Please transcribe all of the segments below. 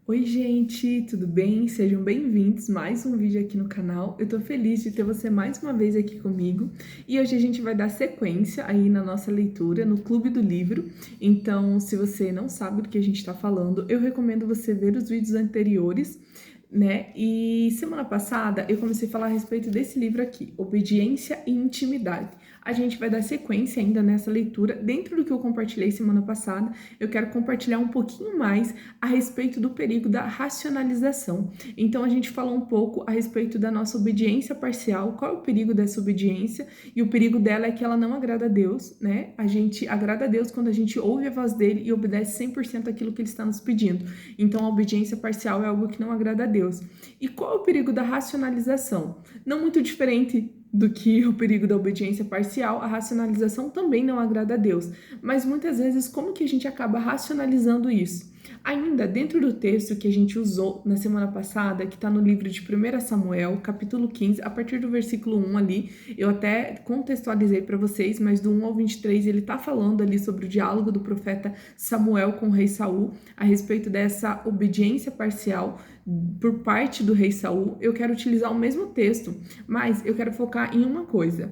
Oi, gente, tudo bem? Sejam bem-vindos a mais um vídeo aqui no canal. Eu tô feliz de ter você mais uma vez aqui comigo e hoje a gente vai dar sequência aí na nossa leitura no Clube do Livro. Então, se você não sabe do que a gente tá falando, eu recomendo você ver os vídeos anteriores, né? E semana passada eu comecei a falar a respeito desse livro aqui, Obediência e Intimidade. A gente vai dar sequência ainda nessa leitura. Dentro do que eu compartilhei semana passada, eu quero compartilhar um pouquinho mais a respeito do perigo da racionalização. Então, a gente falou um pouco a respeito da nossa obediência parcial, qual é o perigo dessa obediência, e o perigo dela é que ela não agrada a Deus, né? A gente agrada a Deus quando a gente ouve a voz dele e obedece 100% aquilo que ele está nos pedindo. Então, a obediência parcial é algo que não agrada a Deus. E qual é o perigo da racionalização? Não muito diferente do que o perigo da obediência parcial, a racionalização também não agrada a Deus. Mas muitas vezes, como que a gente acaba racionalizando isso? Ainda dentro do texto que a gente usou na semana passada, que está no livro de 1 Samuel, capítulo 15, a partir do versículo 1 ali, eu até contextualizei para vocês, mas do 1 ao 23 ele está falando ali sobre o diálogo do profeta Samuel com o rei Saul, a respeito dessa obediência parcial por parte do rei Saul. Eu quero utilizar o mesmo texto, mas eu quero focar em uma coisa.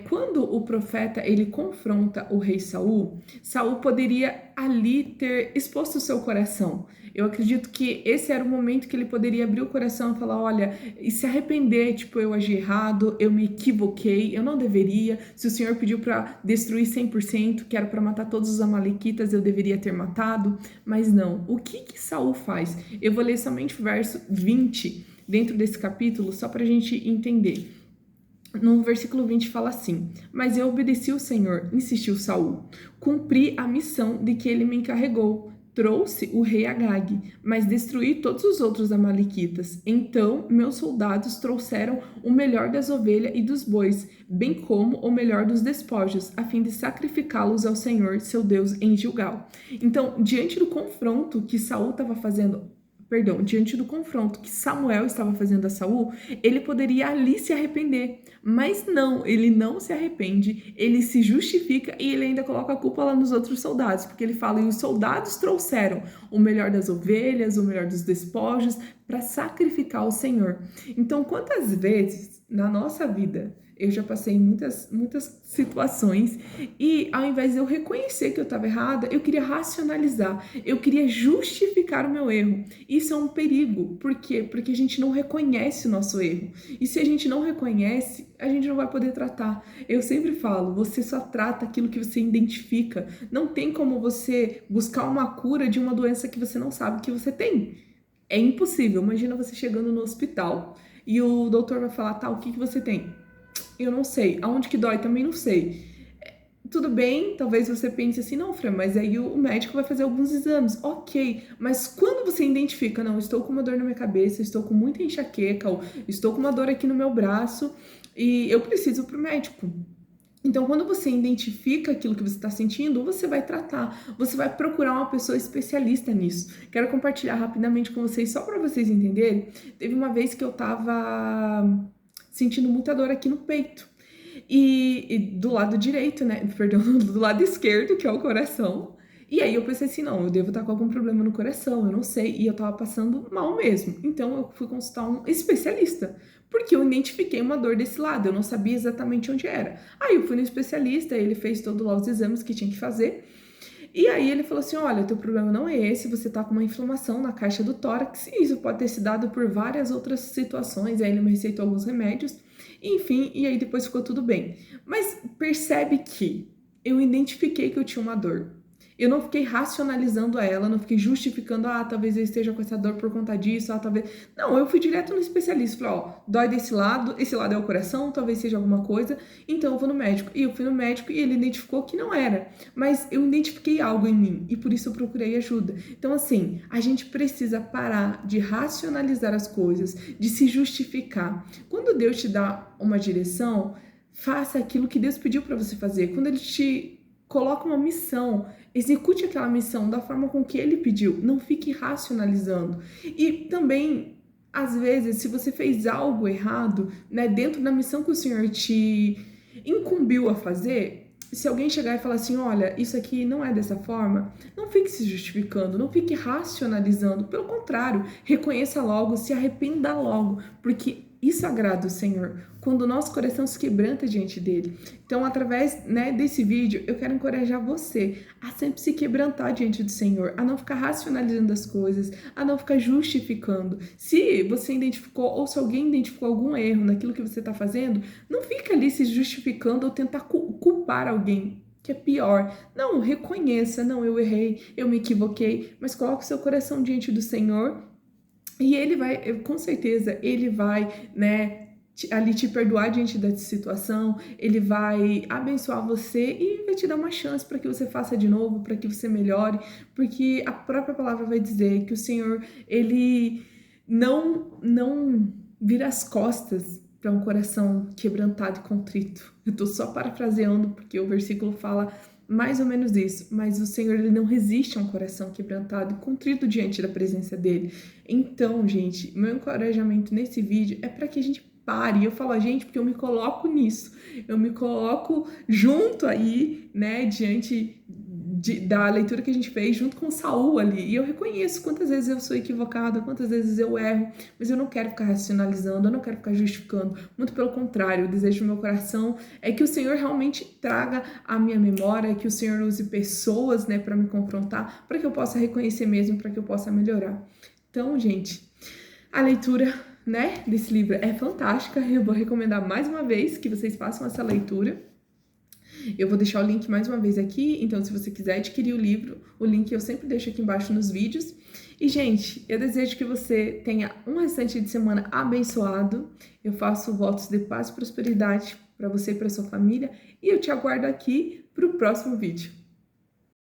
Quando o profeta ele confronta o rei Saul, Saul poderia ali ter exposto o seu coração. Eu acredito que esse era o momento que ele poderia abrir o coração e falar, olha, e se arrepender, tipo, eu agi errado, eu me equivoquei, eu não deveria, se o Senhor pediu para destruir 100%, que era para matar todos os amalequitas, eu deveria ter matado, mas não. O que Saul faz? Eu vou ler somente o verso 20 dentro desse capítulo, só para a gente entender. No versículo 20 fala assim: mas eu obedeci o Senhor, insistiu Saul, cumpri a missão de que ele me encarregou. Trouxe o rei Agag, mas destruí todos os outros amalequitas. Então meus soldados trouxeram o melhor das ovelhas e dos bois, bem como o melhor dos despojos, a fim de sacrificá-los ao Senhor, seu Deus, em Gilgal. Então, diante do confronto que Saul estava fazendo, diante do confronto que Samuel estava fazendo a Saul, ele poderia ali se arrepender, mas não, ele não se arrepende, ele se justifica e ele ainda coloca a culpa lá nos outros soldados, porque ele fala, e os soldados trouxeram o melhor das ovelhas, o melhor dos despojos, para sacrificar ao Senhor. Então, quantas vezes na nossa vida eu já passei muitas situações e ao invés de eu reconhecer que eu estava errada, eu queria racionalizar, eu queria justificar o meu erro. Isso é um perigo. Por quê? Porque a gente não reconhece o nosso erro. E se a gente não reconhece, a gente não vai poder tratar. Eu sempre falo, você só trata aquilo que você identifica. Não tem como você buscar uma cura de uma doença que você não sabe que você tem. É impossível. Imagina você chegando no hospital e o doutor vai falar, tá, o que você tem? Eu não sei. Aonde que dói? Também não sei. Tudo bem, talvez você pense assim, não, Fran, mas aí o médico vai fazer alguns exames. Ok, mas quando você identifica, não, estou com uma dor na minha cabeça, estou com muita enxaqueca, ou estou com uma dor aqui no meu braço e eu preciso ir pro médico. Então, quando você identifica aquilo que você está sentindo, você vai tratar, você vai procurar uma pessoa especialista nisso. Quero compartilhar rapidamente com vocês, só para vocês entenderem. Teve uma vez que eu tava sentindo muita dor aqui no peito. E do lado direito, né? Perdão, do lado esquerdo, que é o coração. E aí eu pensei assim, não, eu devo estar com algum problema no coração, eu não sei. E eu tava passando mal mesmo. Então eu fui consultar um especialista. Porque eu identifiquei uma dor desse lado, eu não sabia exatamente onde era. Aí eu fui no especialista, ele fez todos lá os exames que tinha que fazer. E aí ele falou assim, olha, teu problema não é esse, você tá com uma inflamação na caixa do tórax, e isso pode ter se dado por várias outras situações, aí ele me receitou alguns remédios, enfim, e aí depois ficou tudo bem. Mas percebe que eu identifiquei que eu tinha uma dor. Eu não fiquei racionalizando ela, não fiquei justificando, talvez eu esteja com essa dor por conta disso, talvez... Não, eu fui direto no especialista, falei, dói desse lado, esse lado é o coração, talvez seja alguma coisa, então eu vou no médico. E eu fui no médico e ele identificou que não era, mas eu identifiquei algo em mim e por isso eu procurei ajuda. Então, assim, a gente precisa parar de racionalizar as coisas, de se justificar. Quando Deus te dá uma direção, faça aquilo que Deus pediu para você fazer. Quando Ele te coloca uma missão, execute aquela missão da forma com que ele pediu, não fique racionalizando. E também, às vezes, se você fez algo errado, né, dentro da missão que o Senhor te incumbiu a fazer, se alguém chegar e falar assim, olha, isso aqui não é dessa forma, não fique se justificando, não fique racionalizando. Pelo contrário, reconheça logo, se arrependa logo, porque isso agrada o Senhor, quando o nosso coração se quebranta diante dele. Então, através, né, desse vídeo, eu quero encorajar você a sempre se quebrantar diante do Senhor, a não ficar racionalizando as coisas, a não ficar justificando. Se você identificou ou se alguém identificou algum erro naquilo que você está fazendo, não fica ali se justificando ou tentar culpar alguém, que é pior. Não, reconheça, não, eu errei, eu me equivoquei, mas coloque o seu coração diante do Senhor e ele vai, com certeza, ele vai, né, ali te perdoar diante da situação, ele vai abençoar você e vai te dar uma chance para que você faça de novo, para que você melhore, porque a própria palavra vai dizer que o Senhor, ele não vira as costas para um coração quebrantado e contrito. Eu tô só parafraseando porque o versículo fala mais ou menos isso, mas o Senhor, ele não resiste a um coração quebrantado e contrito diante da presença dele. Então, gente, meu encorajamento nesse vídeo é para que a gente pare. Eu falo a gente porque eu me coloco nisso, eu me coloco junto aí, né, diante da leitura que a gente fez junto com Saul ali, e eu reconheço quantas vezes eu sou equivocada, quantas vezes eu erro, mas eu não quero ficar racionalizando, eu não quero ficar justificando, muito pelo contrário, o desejo do meu coração é que o Senhor realmente traga a minha memória, que o Senhor use pessoas, né, para me confrontar, para que eu possa reconhecer mesmo, para que eu possa melhorar. Então, gente, a leitura, né, desse livro é fantástica, eu vou recomendar mais uma vez que vocês façam essa leitura. Eu vou deixar o link mais uma vez aqui, então se você quiser adquirir o livro, o link eu sempre deixo aqui embaixo nos vídeos. E, gente, eu desejo que você tenha um restante de semana abençoado. Eu faço votos de paz e prosperidade para você e para sua família. E eu te aguardo aqui para o próximo vídeo.